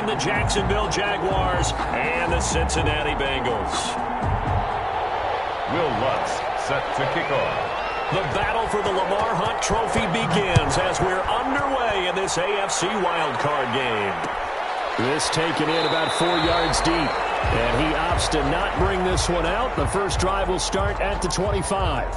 the Jacksonville Jaguars and the Cincinnati Bengals. Will Lutz set to kick off. The battle for the Lamar Hunt Trophy begins as we're underway in this AFC wildcard game. This taken in about 4 yards deep, and he opts to not bring this one out. The first drive will start at the 25.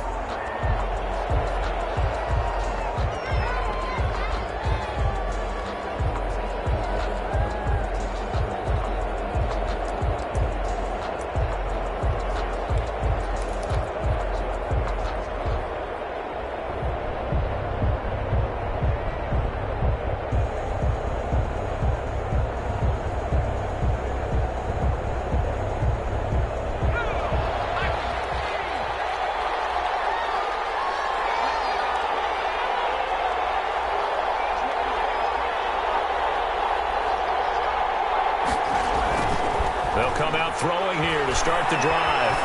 They'll come out throwing here to start the drive.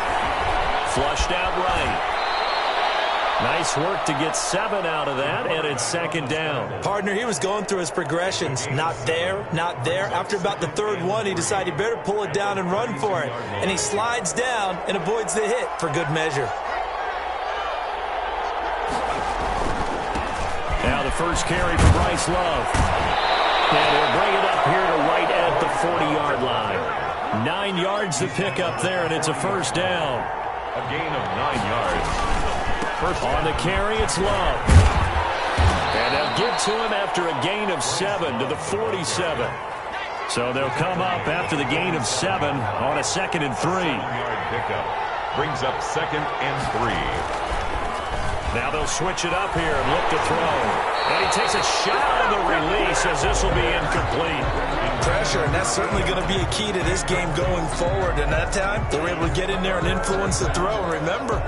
Flushed out right. Nice work to get 7 out of that, and it's second down. Partner, he was going through his progressions. Not there, not there. After about the third one, he decided he better pull it down and run for it. And he slides down and avoids the hit for good measure. Now the first carry for Bryce Love. And he'll bring it up here to right at the 40-yard line. 9 yards to pick up there, and it's a first down. A gain of 9 yards. First on the carry, it's Love. And they'll give to him after a gain of 7 to the 47. So they'll come up after the gain of 7 on a 2nd and 3. 7-yard pickup. Brings up 2nd and 3. Now they'll switch it up here and look to throw. And he takes a shot on the release as this will be incomplete. Pressure, and that's certainly going to be a key to this game going forward. And that time, they were able to get in there and influence the throw. And remember,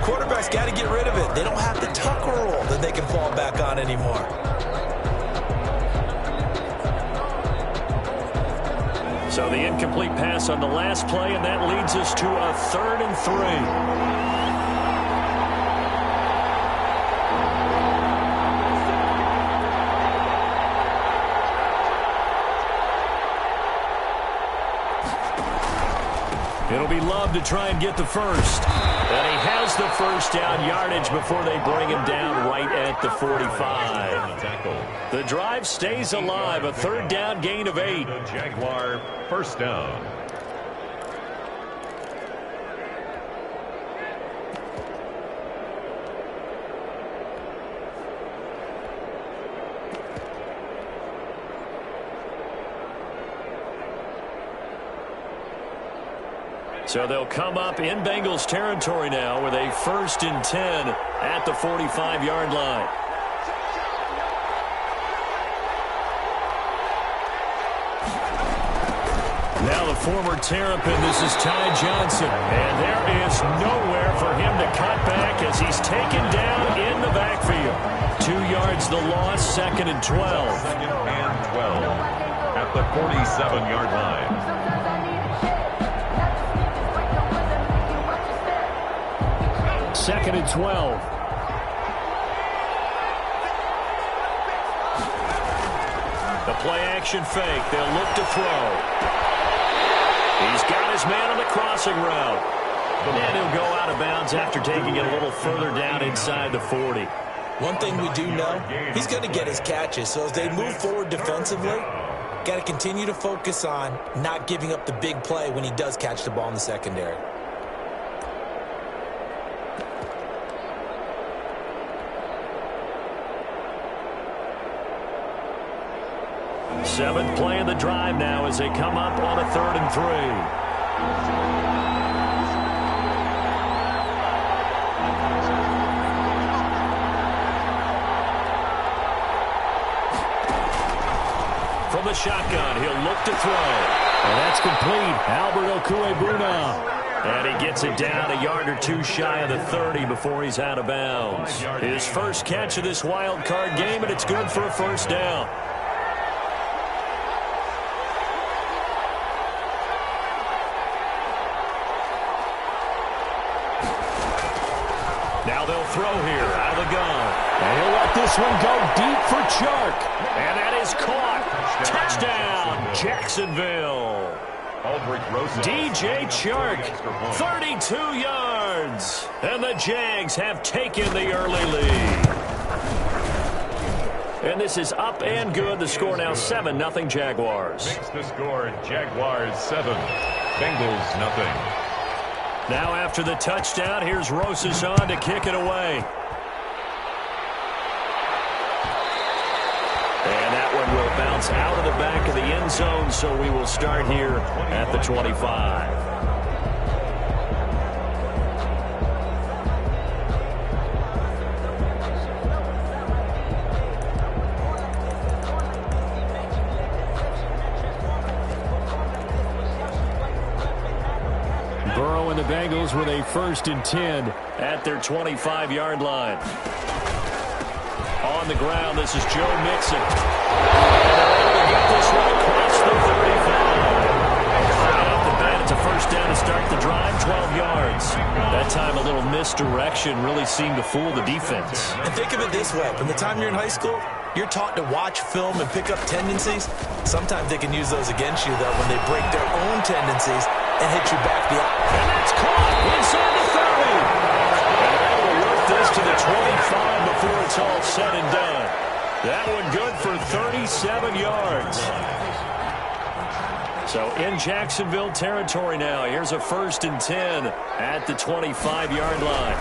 quarterbacks got to get rid of it. They don't have the tuck rule that they can fall back on anymore. So the incomplete pass on the last play, and that leads us to a 3rd and 3. It'll be Love to try and get the first. And he has the first down yardage before they bring him down right at the 45. The drive stays alive. A 3rd down gain of 8. Jaguar first down. So they'll come up in Bengals territory now with a 1st and 10 at the 45-yard line. Now the former Terrapin, this is Ty Johnson. And there is nowhere for him to cut back as he's taken down in the backfield. 2 yards the loss, 2nd and 12. 2nd and 12 at the 47-yard line. 2nd and 12. The play action fake. They'll look to throw. He's got his man on the crossing route. And he'll go out of bounds after taking it a little further down inside the 40. One thing we do know, he's going to get his catches. So as they move forward defensively, got to continue to focus on not giving up the big play when he does catch the ball in the secondary. 7th play of the drive now as they come up on a 3rd and 3. From the shotgun, he'll look to throw. And that's complete. Albert Okuebuna. And he gets it down a yard or 2 shy of the 30 before he's out of bounds. His first catch of this wild card game, and it's good for a first down. Now they'll throw here out of the gun. And he'll let this one go deep for Chark. And that is caught. Touchdown, Jacksonville. DJ Chark, 32 yards. And the Jags have taken the early lead. And this is up and good. The score now 7-0 Jaguars. Makes the score Jaguars 7, Bengals 0. Now after the touchdown, here's Rosas on to kick it away. And that one will bounce out of the back of the end zone, so we will start here at the 25. Burrow and the Bengals with a 1st and 10 at their 25-yard line. On the ground, this is Joe Mixon. And they're able to get this one across the 35. Right off the bat, it's a 1st down to start the drive, 12 yards. That time a little misdirection really seemed to fool the defense. And think of it this way. From the time you're in high school, you're taught to watch film and pick up tendencies. Sometimes they can use those against you, though, when they break their own tendencies and hit you back the opposite. And that's caught inside the 30. And that will work this to the 25 before it's all said and done. That one good for 37 yards. So in Jacksonville territory now. Here's a 1st and 10 at the 25-yard line.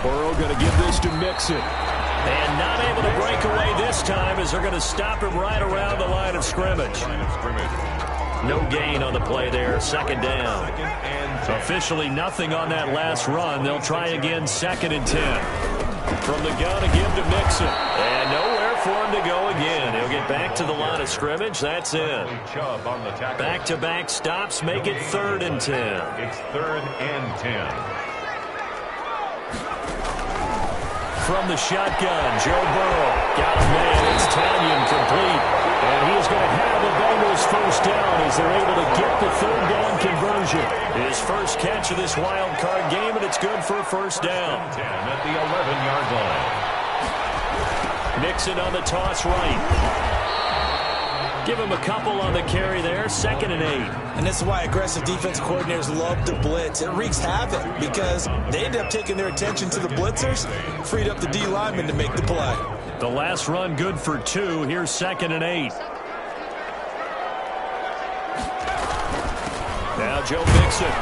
Burrow going to give this to Mixon. And not able to break away this time as they're going to stop him right around the line of scrimmage. No gain on the play there. 2nd down. Officially nothing on that last run. They'll try again 2nd and 10. From the gun again to Mixon. And nowhere for him to go again. He'll get back to the line of scrimmage. That's it. Back-to-back stops make it 3rd and 10. It's 3rd and 10. From the shotgun, Joe Burrow got a man. It's Tanyan complete. And he is going to have the Bengals 1st down as they're able to get the 3rd down conversion. His first catch of this wild card game, and it's good for a 1st down. 10 at the 11-yard line. Mixon on the toss right. Give him a couple on the carry there. 2nd and 8. And this is why aggressive defense coordinators love to blitz. It wreaks havoc because they end up taking their attention to the blitzers, freed up the D lineman to make the play. The last run good for 2. Here's 2nd and 8. Now Joe Mixon.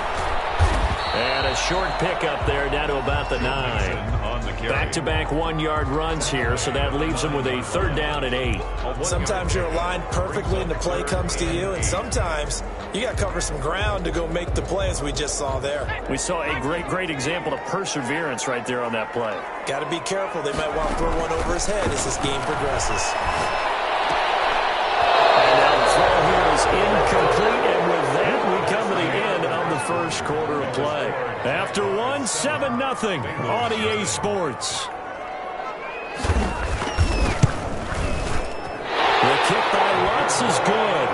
And a short pickup there down to about the 9. Back-to-back 1-yard runs here, so that leaves them with a 3rd down and 8. Sometimes you're aligned perfectly and the play comes to you, and sometimes you got to cover some ground to go make the play, as we just saw there. We saw a great example of perseverance right there on that play. Got to be careful. They might want to throw one over his head as this game progresses. And now the throw here is incomplete, and with that, we come to the end of the 1st quarter of play. After 7-0 on EA Sports. The kick by Lutz is good.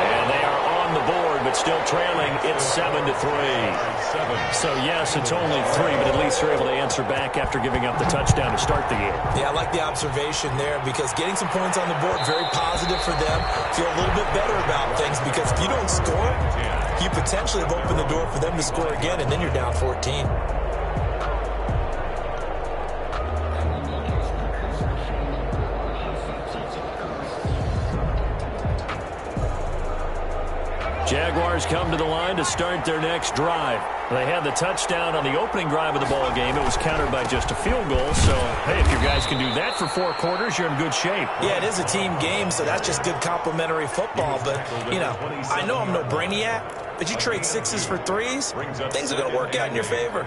And they are on the board, but still trailing. It's 7-3. So, yes, it's only 3, but at least they're able to answer back after giving up the touchdown to start the game. Yeah, I like the observation there because getting some points on the board, very positive for them. Feel a little bit better about things because if you don't score, you potentially have opened the door for them to score again, and then you're down 14. Jaguars come to the line to start their next drive. They had the touchdown on the opening drive of the ball game. It was countered by just a field goal. So, hey, if you guys can do that for 4 quarters, you're in good shape. Yeah, it is a team game, so that's just good complimentary football. But, you know, I know I'm no brainiac, but you trade 6s for 3s, things are going to work out in your favor.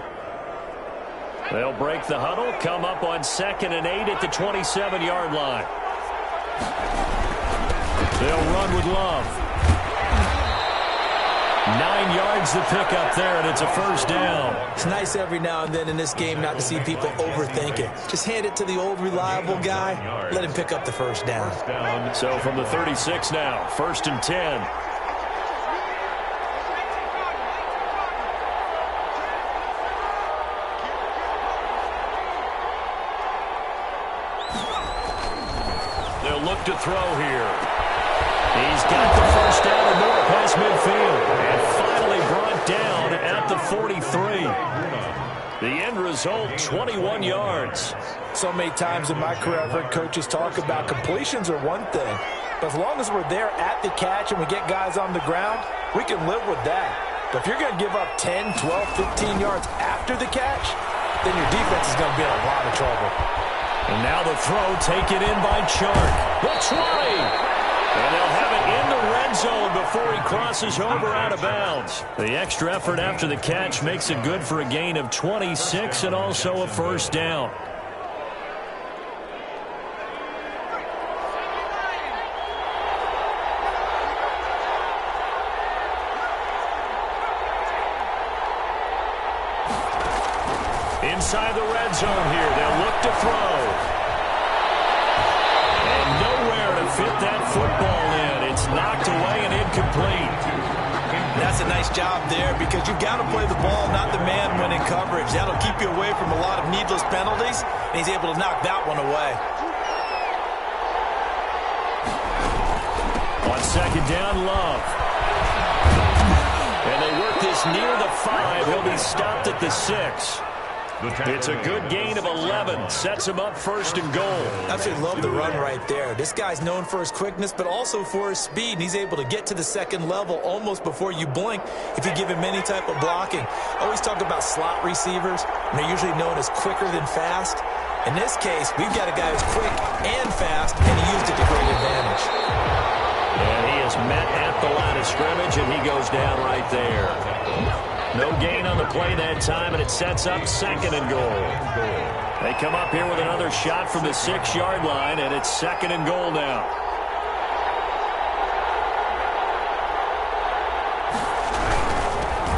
They'll break the huddle, come up on 2nd and 8 at the 27-yard line. They'll run with Love. 9 yards to pick up there, and it's a 1st down. It's nice every now and then in this game not to see people overthink it. Just hand it to the old reliable guy. Let him pick up the 1st down. So from the 36 now, 1st and 10. look to throw here. He's got the first down and more past midfield. And finally brought down at the 43. The end result, 21 yards. So many times in my career, I've heard coaches talk about completions are one thing. But as long as we're there at the catch and we get guys on the ground, we can live with that. But if you're going to give up 10, 12, 15 yards after the catch, then your defense is going to be in a lot of trouble. And now the throw taken in by Chark. The 20. And they'll have it in the red zone before he crosses over out of bounds. The extra effort after the catch makes it good for a gain of 26 and also a first down. Inside the red zone here, they'll look to throw. And nowhere to fit that football in. It's knocked away and incomplete. That's a nice job there because you've got to play the ball, not the man when in coverage. That'll keep you away from a lot of needless penalties, and he's able to knock that one away. On second down, Love. And they work this near the 5. He'll be stopped at the 6. It's a good gain of 11. Sets him up first and goal. Absolutely love the run right there. This guy's known for his quickness, but also for his speed. And he's able to get to the second level almost before you blink if you give him any type of blocking. I always talk about slot receivers, and they're usually known as quicker than fast. In this case, we've got a guy who's quick and fast, and he used it to great advantage. And he is met at the line of scrimmage, and he goes down right there. No gain on the play that time, and it sets up second and goal. They come up here with another shot from the 6-yard line, and it's second and goal now.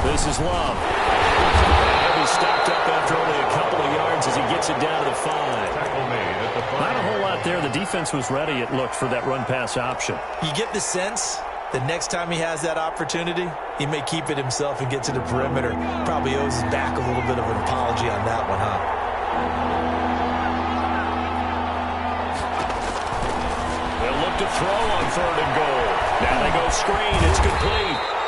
This is Love. He'll be stopped up after only a couple of yards as he gets it down to the 5. Not a whole lot there. The defense was ready, it looked, for that run-pass option. You get the sense that next time he has that opportunity, he may keep it himself and get to the perimeter. Probably owes his back a little bit of an apology on that one, huh? They'll look to throw on third and goal. Now they go screen. It's complete.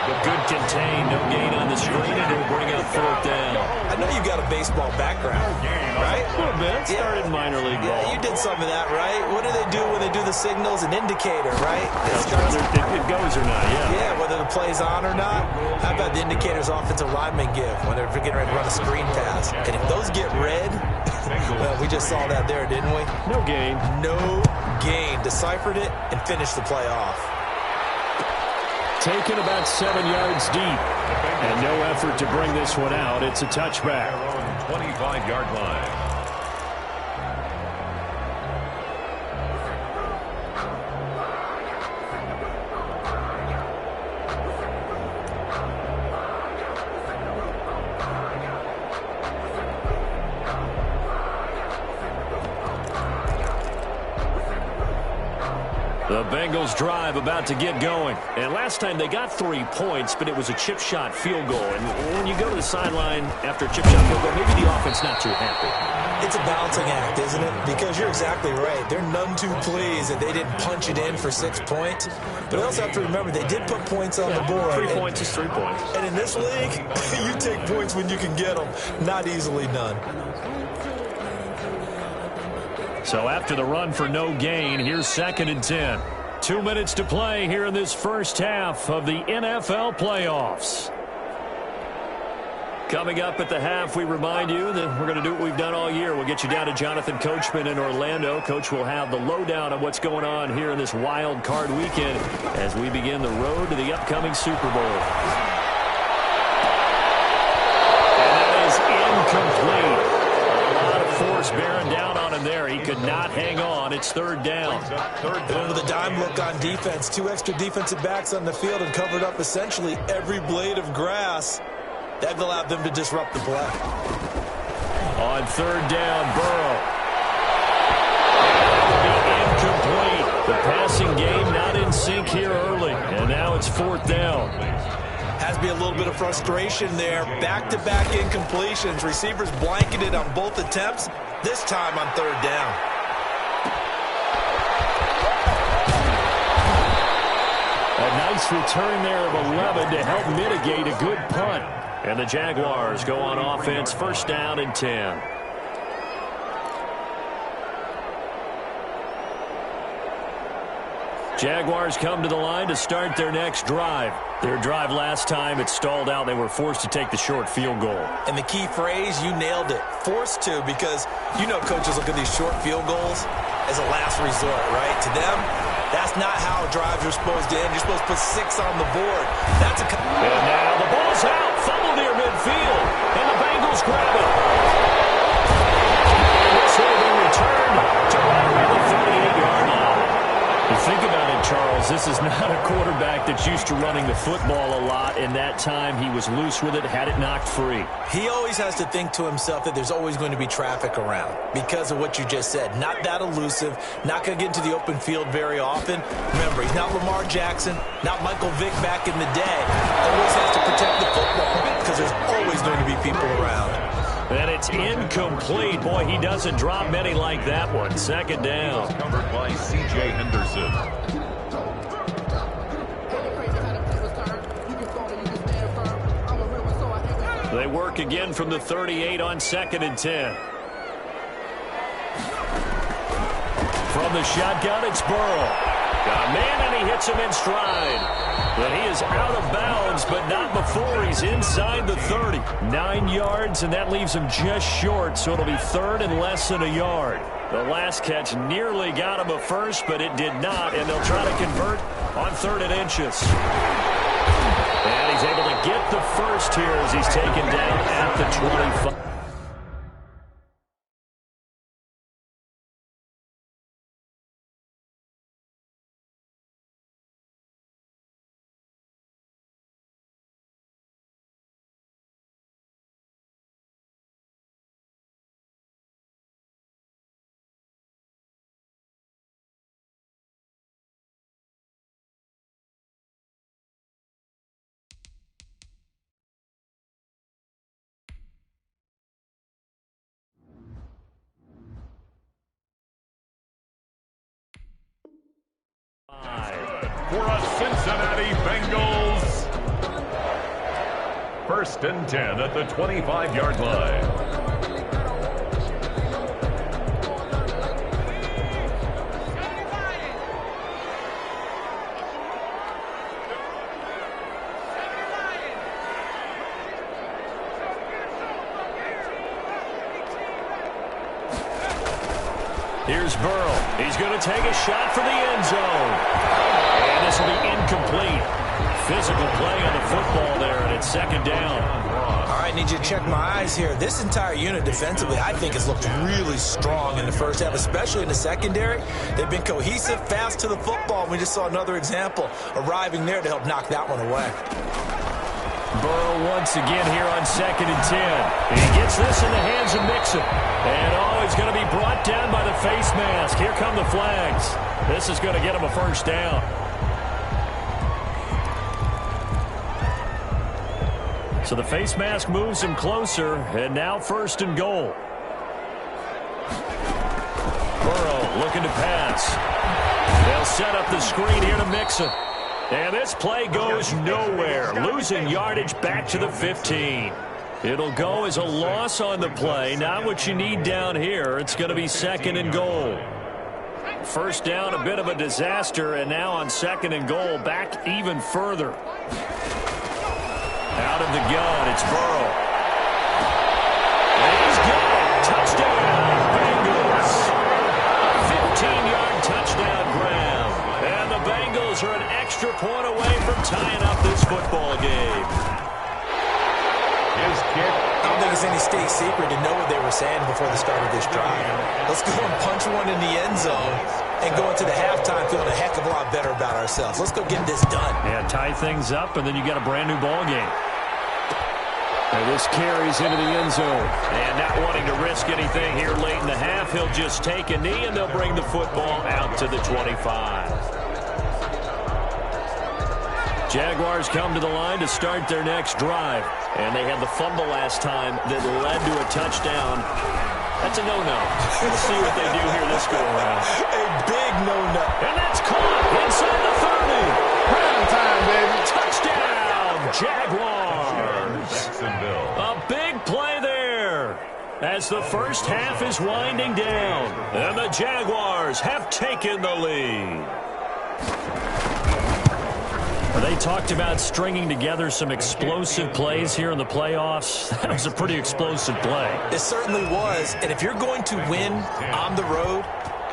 But good contain. No gain on the screen, and it'll bring up fourth down. I know you've got a baseball background, right? A little bit. Started minor league ball. Yeah, you did some of that, right? What do they do when they do the signals? An indicator, right? Whether it goes or not, yeah. Yeah, whether the play's on or not. How about the indicators offensive linemen give when they're getting ready to run a screen pass? And if those get red, well, we just saw that there, didn't we? No gain. No gain. Deciphered it and finished the play off. Taken about 7 yards deep. And no effort to bring this one out. It's a touchback. 25-yard line. The Bengals drive about to get going. And last time they got 3 points, but it was a chip shot field goal. And when you go to the sideline after a chip shot field goal, maybe the offense not too happy. It's a balancing act, isn't it? Because you're exactly right. They're none too pleased that they didn't punch it in for 6 points. But I also have to remember they did put points on the board. 3 points is 3 points. And in this league, you take points when you can get them. Not easily done. So after the run for no gain, here's second and 10. 2 minutes to play here in this first half of the NFL playoffs. Coming up at the half, we remind you that we're going to do what we've done all year. We'll get you down to Jonathan Coachman in Orlando. Coach will have the lowdown on what's going on here in this wild card weekend as we begin the road to the upcoming Super Bowl. And that is incomplete. Force bearing down on him there. He could not hang on. It's third down. And with a dime look on defense, 2 extra defensive backs on the field and covered up essentially every blade of grass. That allowed them to disrupt the play. On third down, Burrow. Incomplete. The passing game not in sync here early. And now it's fourth down. Has to be a little bit of frustration there. Back-to-back incompletions. Receivers blanketed on both attempts, this time on third down. Nice return there of 11 to help mitigate a good punt. And the Jaguars go on offense, first down and 10. Jaguars come to the line to start their next drive. Their drive last time, it stalled out. They were forced to take the short field goal. And the key phrase, you nailed it, forced to, because you know coaches look at these short field goals as a last resort, right? To them, that's not how drives are supposed to end. You're supposed to put 6 on the board. That's a... And now the ball's out, fumble near midfield, and the Bengals grab it. And this will be returned to right around the 38-yard line. You think about it, Charles, this is not a quarterback that's used to running the football a lot, and that time he was loose with it, had it knocked free. He always has to think to himself that there's always going to be traffic around because of what you just said. Not that elusive, not going to get into the open field very often. Remember, he's not Lamar Jackson, not Michael Vick back in the day. Always has to protect the football because there's always going to be people around. And it's incomplete. Boy, he doesn't drop many like that one. Second down. Covered by C.J. Henderson. They work again from the 38 on second and 10. From the shotgun, it's Burrow. Got a man, and he hits him in stride. But he is out of bounds, but not before he's inside the 30. 9 yards, and that leaves him just short, so it'll be third and less than a yard. The last catch nearly got him a first, but it did not, and they'll try to convert on third and inches. And he's able to get the first here as he's taken down at the 25. For a Cincinnati Bengals. First and 10 at the 25-yard line. Here's Burrow. He's going to take a shot for the end zone. And this will be incomplete. Physical play on the football there, and it's second down. All right, need you to check my eyes here. This entire unit defensively, I think, has looked really strong in the first half, especially in the secondary. They've been cohesive, fast to the football. We just saw another example arriving there to help knock that one away. Burrow once again here on second and 10. He gets this in the hands of Mixon. And he's going to be brought down by the face mask. Here come the flags. This is going to get him a first down. So the face mask moves him closer, and now first and goal. Burrow looking to pass. They'll set up the screen here to Mixon. And this play goes nowhere. Losing yardage back to the 15. It'll go as a loss on the play. Not what you need down here. It's going to be second and goal. First down, a bit of a disaster, and now on second and goal, back even further. Out of the gun, it's Burrow. And he's got it. Touchdown, Bengals. 15-yard touchdown grab. And the Bengals are an extra point away from tying up this football game. His kick. I don't think it's any state secret to know what they were saying before the start of this drive. Let's go and punch one in the end zone and go into the halftime feeling a heck of a lot better about ourselves. Let's go get this done. Yeah, tie things up, and then you got a brand new ball game. And this carries into the end zone. And not wanting to risk anything here late in the half, he'll just take a knee, and they'll bring the football out to the 25. Jaguars come to the line to start their next drive. And they had the fumble last time that led to a touchdown. That's a no-no. We'll see what they do here this go-around. A big no-no. And that's caught inside the 30. Prime time, Jaguars. Jacksonville. A big play there as the first half is winding down. And the Jaguars have taken the lead. They talked about stringing together some explosive plays here in the playoffs. That was a pretty explosive play. It certainly was. And if you're going to win on the road,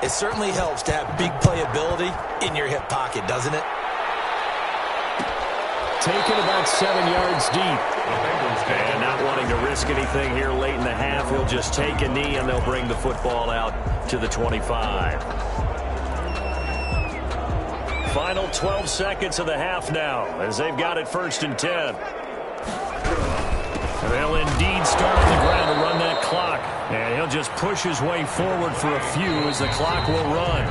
it certainly helps to have big playability in your hip pocket, doesn't it? Taken about 7 yards deep. And not wanting to risk anything here late in the half, he'll just take a knee and they'll bring the football out to the 25. Final 12 seconds of the half now as they've got it 1st and 10. They'll indeed start on the ground to run that clock. And he'll just push his way forward for a few as the clock will run.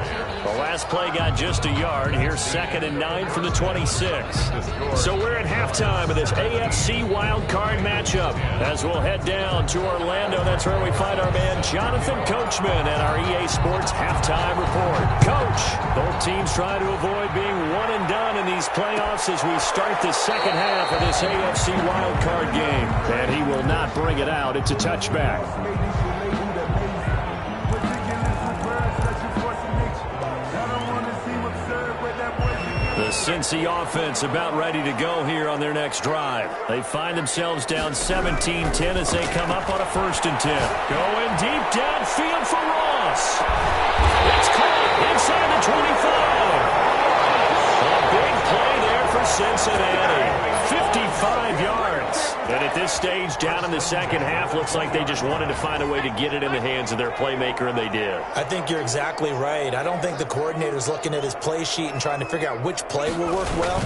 The last play got just a yard. Here's 2nd and 9 from the 26. So we're at halftime of this AFC wildcard matchup. As we'll head down to Orlando, that's where we find our man Jonathan Coachman and our EA Sports halftime report. Coach, both teams try to avoid being one and done in these playoffs as we start the second half of this AFC wildcard game. And he will not bring it out. It's a touchback. The Cincy offense about ready to go here on their next drive. They find themselves down 17-10 as they come up on a 1st and 10. Going deep downfield for Ross. It's caught inside the 25. A big play there for Cincinnati. 55 yards. And at this stage, down in the second half, looks like they just wanted to find a way to get it in the hands of their playmaker, and they did. I think you're exactly right. I don't think the coordinator's looking at his play sheet and trying to figure out which play will work well.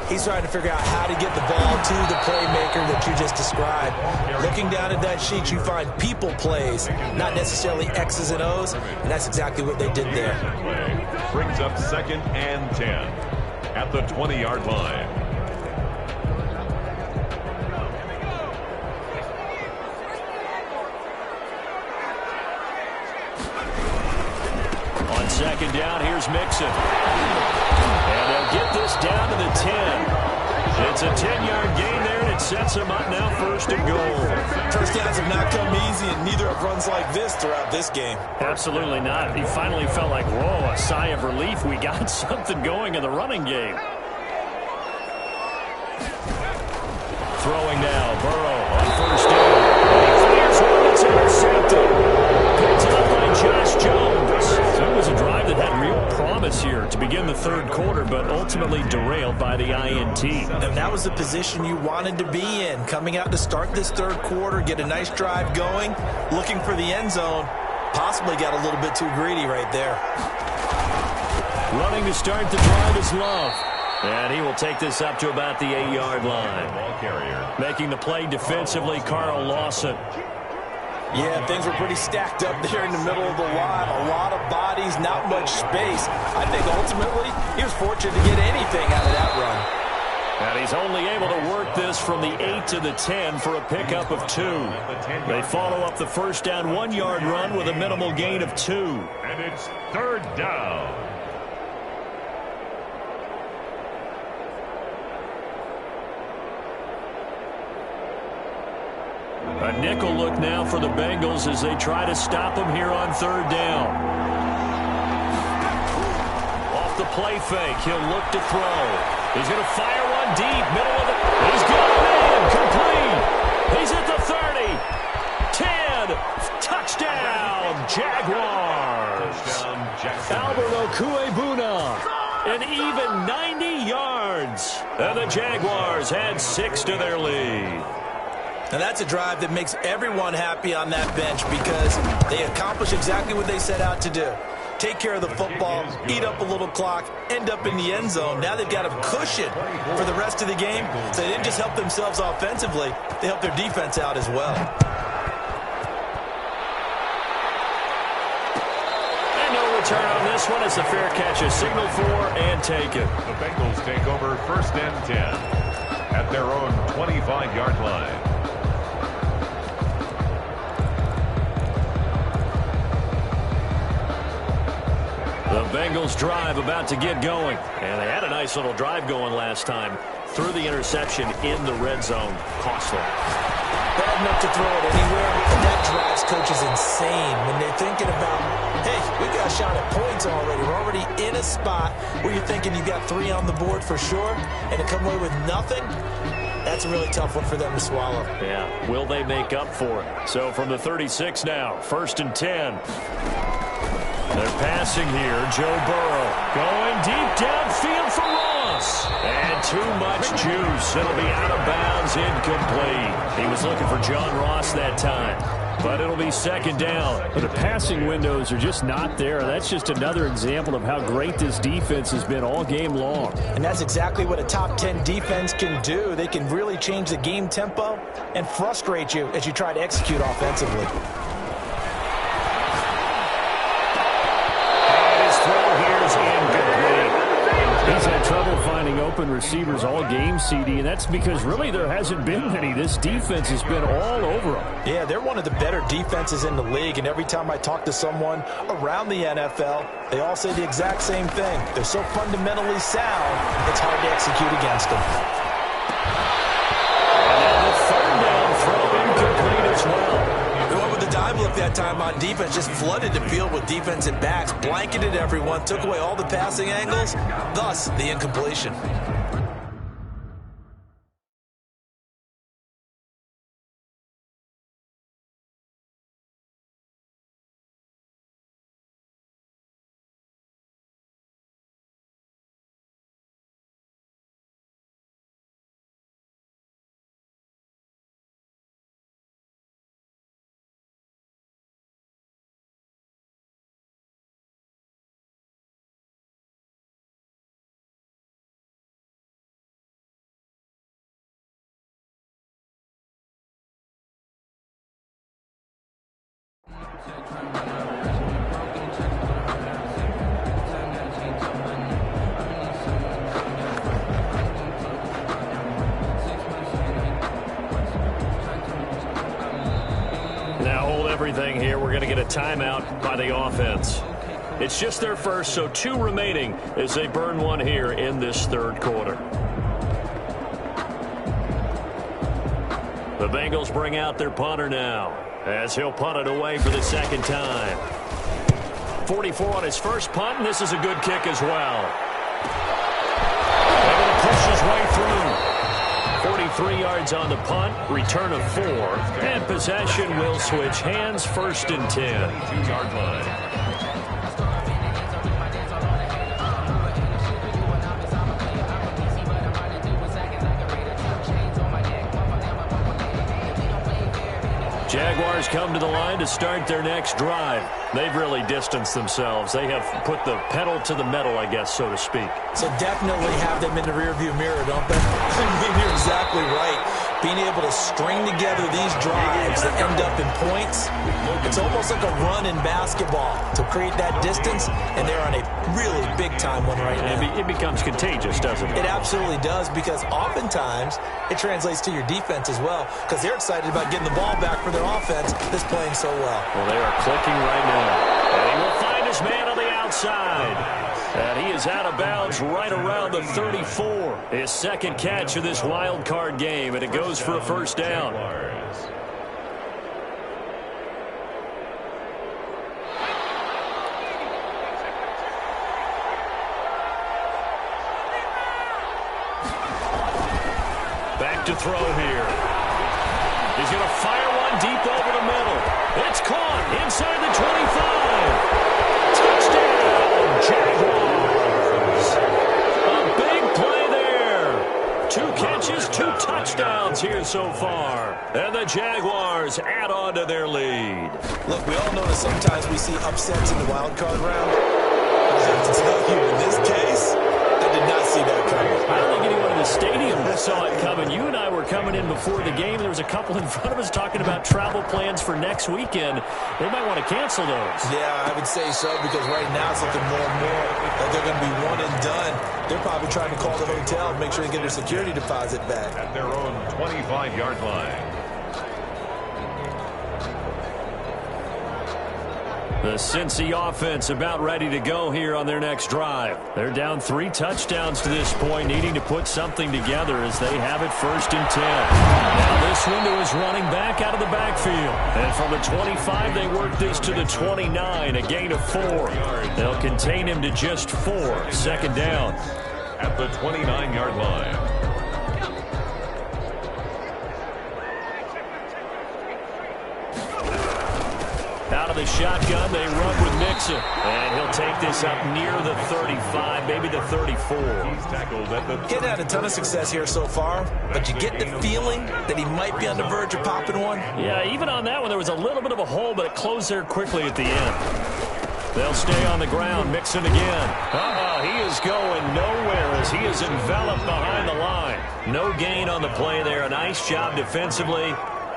He's trying to figure out how to get the ball to the playmaker that you just described. Looking down at that sheet, you find people plays, not necessarily X's and O's, and that's exactly what they did there. Brings up 2nd and 10 at the 20-yard line. On 2nd down, here's Mixon. And they'll get this down to the 10. It's a 10-yard gain there, and it sets them up now 1st and goal. First downs have not come easy, and neither have runs like this throughout this game. Absolutely not. He finally felt like, whoa, a sigh of relief. We got something going in the running game. Throwing now, Burrow on 1st down. He fires one that's intercepted. Picked up by Josh Jones. So it was a drive that had real promise here to begin the 3rd quarter, but ultimately derailed by the INT. And that was the position you wanted to be in. Coming out to start this 3rd quarter, get a nice drive going, looking for the end zone. Possibly got a little bit too greedy right there. Running to start the drive is Love. And he will take this up to about the 8-yard line. Ball carrier. Making the play defensively, Carl Lawson. Yeah, things were pretty stacked up there in the middle of the line. A lot of bodies, not much space. I think ultimately he was fortunate to get anything out of that run. And he's only able to work this from the 8 to the 10 for a pickup of 2. They follow up the 1st down 1-yard run with a minimal gain of 2. And it's 3rd down. A nickel look now for the Bengals as they try to stop him here on 3rd down. Off the play fake, he'll look to throw. He's going to fire one deep, middle of the... He's going in, complete. He's at the 30. 10. Touchdown, Jaguars. Albert Okuebuna. An even 90 yards. And the Jaguars had 6 to their lead. And that's a drive that makes everyone happy on that bench because they accomplish exactly what they set out to do. Take care of the football, eat up a little clock, end up in the end zone. Now they've got a cushion for the rest of the game. So they didn't just help themselves offensively, they helped their defense out as well. And no return on this one. It's a fair catch, a signal for and taken. The Bengals take over 1st and 10 at their own 25-yard line. The Bengals drive about to get going. And they had a nice little drive going last time. threw the interception in the red zone. Costly. Bad enough to throw it anywhere, and that drives coaches insane when they're thinking about, hey, we got a shot at points already. We're already in a spot where you're thinking you got 3 on the board for sure, and to come away with nothing, that's a really tough one for them to swallow. Yeah, will they make up for it? So from the 36 now, 1st and 10. They're passing here. Joe Burrow going deep downfield for Ross. And too much juice. It'll be out of bounds, incomplete. He was looking for John Ross that time. But it'll be 2nd down. But the passing windows are just not there. That's just another example of how great this defense has been all game long. And that's exactly what a top 10 defense can do. They can really change the game tempo and frustrate you as you try to execute offensively. He's had trouble finding open receivers all game, CD, and that's because really there hasn't been many. This defense has been all over them. Yeah, they're one of the better defenses in the league, and every time I talk to someone around the NFL, they all say the exact same thing. They're so fundamentally sound, it's hard to execute against them. And the 3rd down throw incomplete as well. The one with the dive look that time on defense just flooded the field with defensive backs, blanketed everyone, took away all the passing angles, thus the incompletion. Now hold everything here. We're going to get a timeout by the offense. It's just their first, so 2 remaining as they burn one here in this 3rd quarter. The Bengals bring out their punter now as he'll punt it away for the 2nd time. 44 on his first punt, and this is a good kick as well. Able to push his way through. 43 yards on the punt, return of 4, and possession will switch hands, 1st and 10. 2-yard line. Jaguars come to the line to start their next drive. They've really distanced themselves. They have put the pedal to the metal, I guess, so to speak. So definitely have them in the rearview mirror, don't they? I mean, you're exactly right. Being able to string together these drives that end up in points, it's almost like a run in basketball to create that distance, and they're on a really big-time one right now. It becomes contagious, doesn't it? It absolutely does, because oftentimes it translates to your defense as well, because they're excited about getting the ball back for their offense that's playing so well. Well, they are clicking right now. And he will find his man on the outside. And he is out of bounds right around the 34. His 2nd catch of this wild card game, and it goes for a 1st down. Back to throw here. He's going to fire one deep over the middle. It's caught inside the 25. Touchdown, Jaguars. A big play there. 2 catches, 2 touchdowns here so far. And the Jaguars add on to their lead. Look, we all know that sometimes we see upsets in the wild card round. But I have to tell you, in this case, I did not see that coming. I don't think anyone in the stadium saw it coming. You and I were coming in before the game. There was a couple in front of us talking about travel plans for next weekend. They might want to cancel those. Yeah, I would say so, because right now it's looking more and more like they're going to be one and done. They're probably trying to call the hotel and make sure they get their security deposit back. At their own 25-yard line. The Cincy offense about ready to go here on their next drive. They're down 3 touchdowns to this point, needing to put something together as they have it 1st and 10. Now this window is running back out of the backfield. And from the 25, they work this to the 29, a gain of 4. They'll contain him to just 4. 2nd down. At the 29-yard line. Out of the shotgun, they run with Mixon. And he'll take this up near the 35, maybe the 34. He's tackled at the 30. He's had a ton of success here so far, but you get the feeling that he might be on the verge of popping one. Yeah, even on that one, there was a little bit of a hole, but it closed there quickly at the end. They'll stay on the ground. Mixon again. He is going nowhere as he is enveloped behind the line. No gain on the play there. A nice job defensively.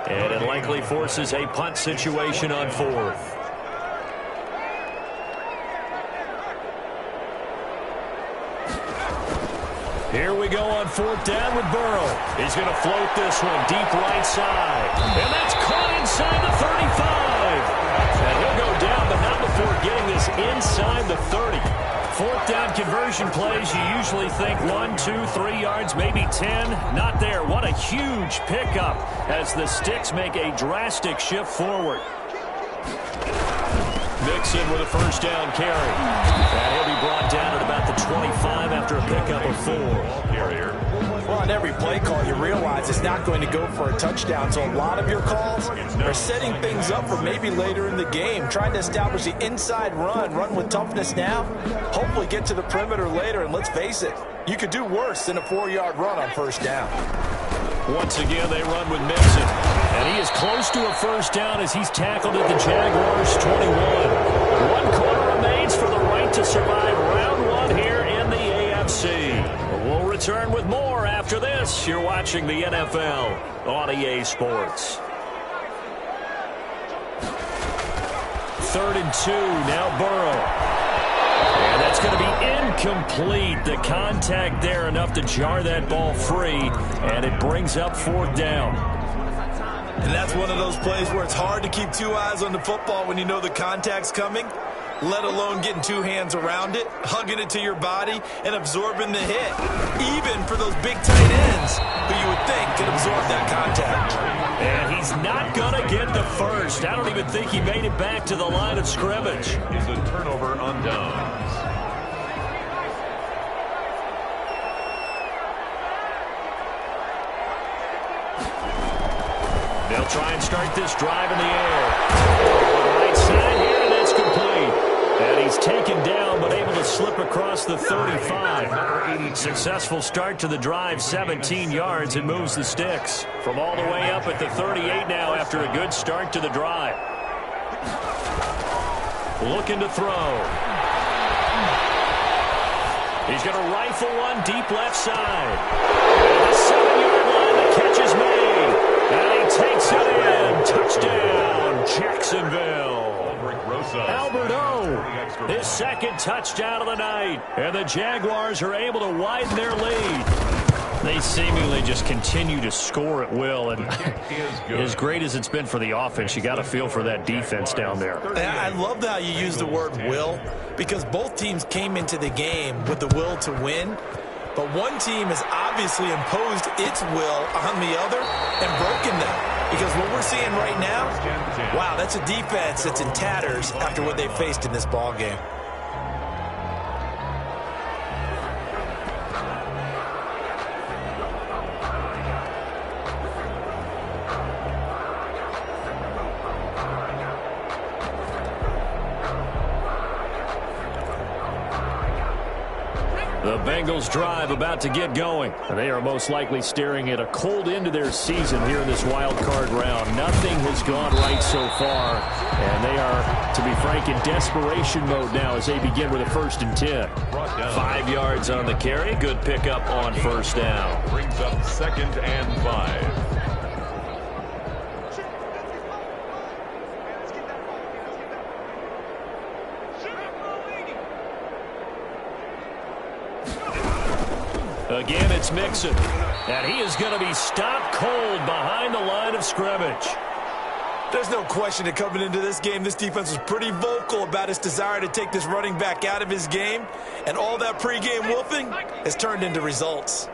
And it likely forces a punt situation on 4th. Here we go on 4th down with Burrow. He's going to float this one deep right side. And that's caught inside the 35. And he'll go down, but not before getting this inside the 30. 4th down conversion plays, you usually think 1, 2, 3 yards, maybe 10. Not there. What a huge pickup as the Sticks make a drastic shift forward. Mixon with a 1st down carry. And he'll be brought down at about the 25 after a pickup of 4. Carrier. Well, on every play call, you realize it's not going to go for a touchdown, so a lot of your calls are setting things up for maybe later in the game, trying to establish the inside run with toughness now, hopefully get to the perimeter later, and let's face it, you could do worse than a 4-yard run on 1st down. Once again, they run with Mixon. And he is close to a 1st down as he's tackled at the Jaguars' 21. 1 quarter remains for the right to survive round 1 here in the AFC. We'll return with more after this. You're watching the NFL on EA Sports. 3rd and 2, now Burrow. And that's going to be incomplete. The contact there enough to jar that ball free, and it brings up 4th down. And that's one of those plays where it's hard to keep 2 eyes on the football when you know the contact's coming, let alone getting 2 hands around it, hugging it to your body, and absorbing the hit. Even for those big tight ends who you would think could absorb that contact. And he's not going to get the 1st. I don't even think he made it back to the line of scrimmage. Is a turnover on downs. They'll try and start this drive in the air. Right side here, and it's complete. And he's taken down, but able to slip across the 35. Successful start to the drive, 17 yards, and moves the Sticks from all the way up at the 38 now after a good start to the drive. Looking to throw. He's going to rifle one deep left side. At the 7-yard line, the catch is made. And he takes it in. Touchdown, Jacksonville. Albert O, his 2nd touchdown of the night. And the Jaguars are able to widen their lead. They seemingly just continue to score at will. And as great as it's been for the offense, you got to feel for that defense down there. I love how you use the word will, because both teams came into the game with the will to win. But one team has obviously imposed its will on the other and broken them. Because what we're seeing right now, wow, that's a defense that's in tatters after what they faced in this ballgame. The Bengals drive about to get going. And they are most likely staring at a cold end to their season here in this wild card round. Nothing has gone right so far. And they are, to be frank, in desperation mode now as they begin with a 1st and 10. 5 yards on the carry. Good pickup on 1st down. Brings up 2nd and 5. Again, it's Mixon. And he is going to be stopped cold behind the line of scrimmage. There's no question that coming into this game, this defense was pretty vocal about its desire to take this running back out of his game, and all that pregame wolfing has turned into results.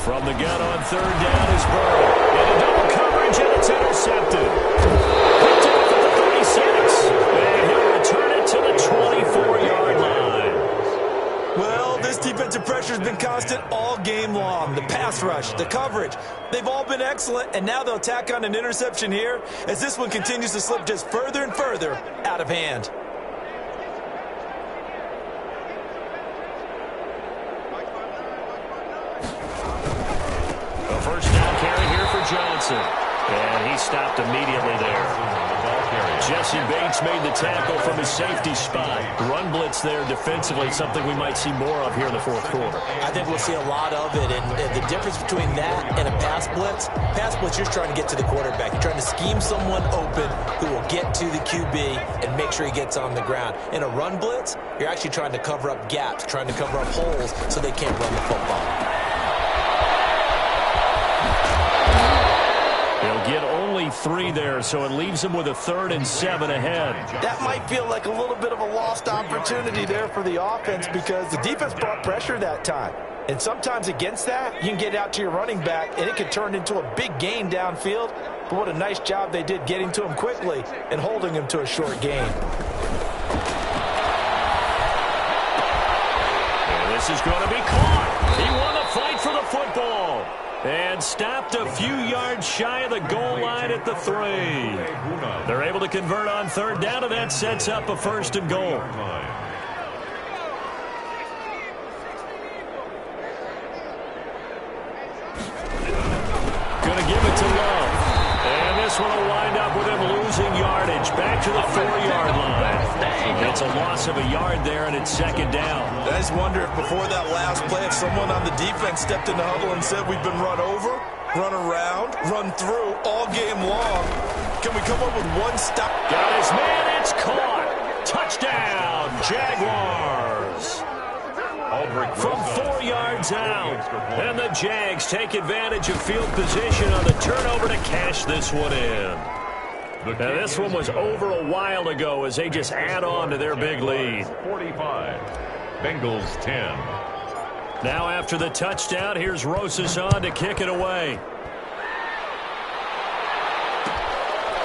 From the gun on third down is Burrow. Into double coverage, and it's intercepted. Picked off at the 36. And he'll return it to the 24-yard line. Well, this defensive pressure has been constant all game long. The pass rush, the coverage, they've all been excellent, and now they'll tack on an interception here as this one continues to slip just further and further out of hand. A first down carry here for Johnson. And he stopped immediately there. Jesse Bates made the tackle from his safety spot. Run blitz there defensively, something we might see more of here in the fourth quarter. I think we'll see a lot of it, and the difference between that and a pass blitz, you're trying to get to the quarterback. You're trying to scheme someone open who will get to the QB and make sure he gets on the ground. In a run blitz, you're actually trying to cover up gaps, trying to cover up holes so they can't run the football. They'll get only 3 there, so it leaves them with a 3rd and 7 ahead. That might feel like a little bit of a lost opportunity there for the offense because the defense brought pressure that time. And sometimes against that, you can get out to your running back, and it can turn into a big gain downfield. But what a nice job they did getting to him quickly and holding him to a short gain. And this is going to be caught. He won the fight for the football. And stopped a few yards shy of the goal line at the 3. They're able to convert on third down, and that sets up a 1st and goal. Going to give it to Love. And this one will wind up with him losing yardage. Back to the 4-yard line. It's a loss of a yard there, and it's 2nd down. I just wonder if before that last play, if someone on the defense stepped in the huddle and said, we've been run over, run around, run through all game long. Can we come up with one stop? Got his man, it's caught. Touchdown, Jaguars. From 4 yards out. And the Jags take advantage of field position on the turnover to cash this one in. Now, this one was over a while ago as they just add on to their big lead. 45. Bengals 10. Now after the touchdown, here's Rosas on to kick it away.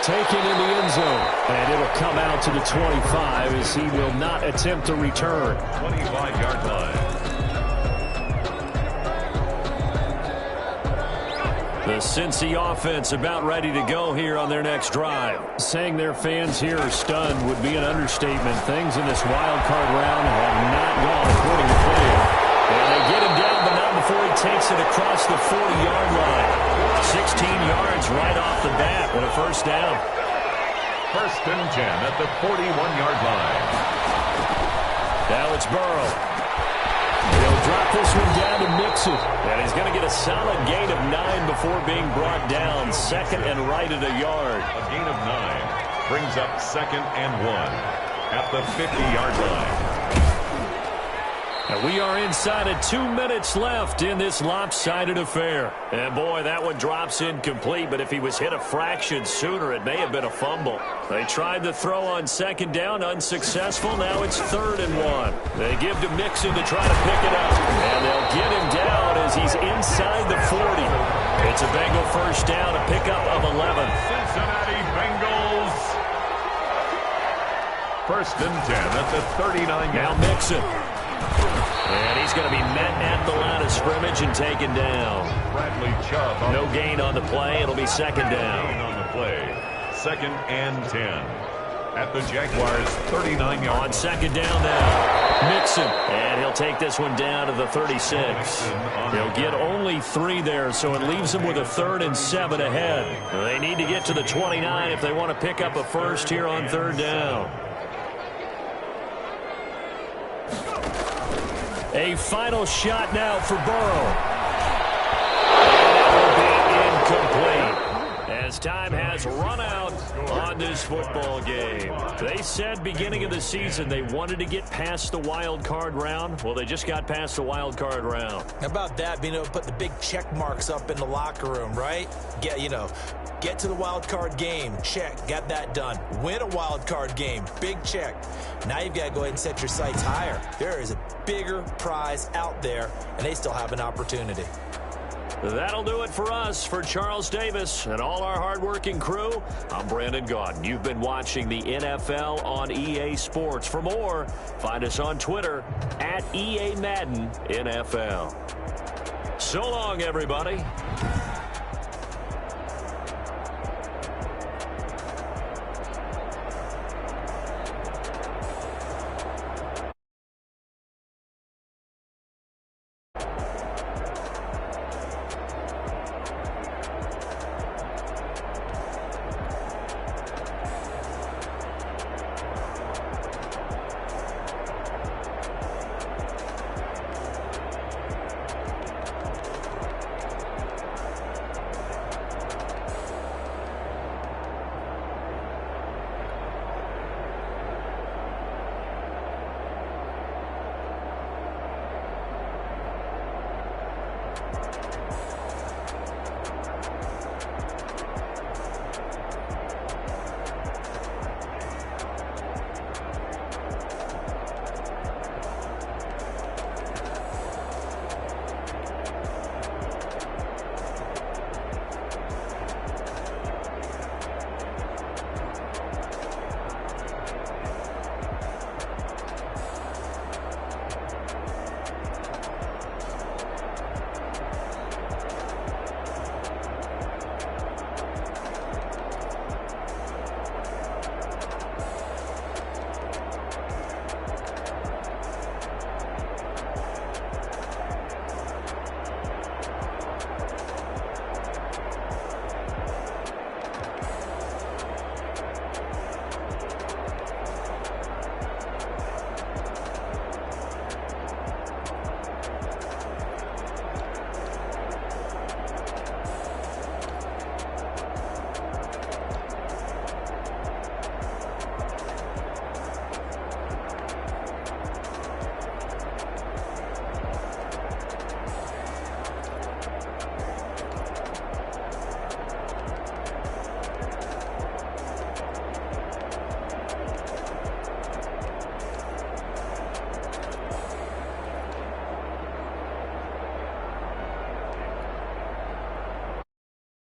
Taken in the end zone. And it'll come out to the 25 as he will not attempt to return. 25-yard line. The Cincy offense about ready to go here on their next drive. Saying their fans here are stunned would be an understatement. Things in this wild card round have not gone according to plan. And they get him down, but not before he takes it across the 40-yard line. 16 yards right off the bat with a 1st down. 1st and 10 at the 41-yard line. Now it's Burrow. They'll drop this one down to Mixon. And he's going to get a solid gain of 9 before being brought down. 2nd and right at a yard. A gain of 9 brings up 2nd and 1 at the 50-yard line. And we are inside of 2 minutes left in this lopsided affair. And boy, that one drops incomplete, but if he was hit a fraction sooner, it may have been a fumble. They tried the throw on 2nd down, unsuccessful. Now it's 3rd and 1. They give to Mixon to try to pick it up. And they'll get him down as he's inside the 40. It's a Bengal 1st down, a pickup of 11. Cincinnati Bengals. 1st and 10 at the 39. Now Mixon. And he's going to be met at the line of scrimmage and taken down. Bradley Chubb. No gain on the play. It'll be 2nd down. On the play. 2nd and 10 at the Jaguars' 39-yard. On 2nd down now. Mixon. And he'll take this one down to the 36. He'll get only 3 there, so it leaves them with a 3rd and 7 ahead. They need to get to the 29 if they want to pick up a 1st here on 3rd down. A final shot now for Burrow. And that will be incomplete. as time has run out on this football game. They said beginning of the season they wanted to get past the wild card round. Well, they just got past the wild card round. How about that, being able to put the big check marks up in the locker room, right? Get to the wild card game, check, got that done. Win a wild card game, big check. Now you've got to go ahead and set your sights higher. There is a bigger prize out there, and they still have an opportunity. That'll do it for us. For Charles Davis and all our hardworking crew, I'm Brandon Gaudin. You've been watching the NFL on EA Sports. For more, find us on Twitter at EA Madden NFL. So long, everybody.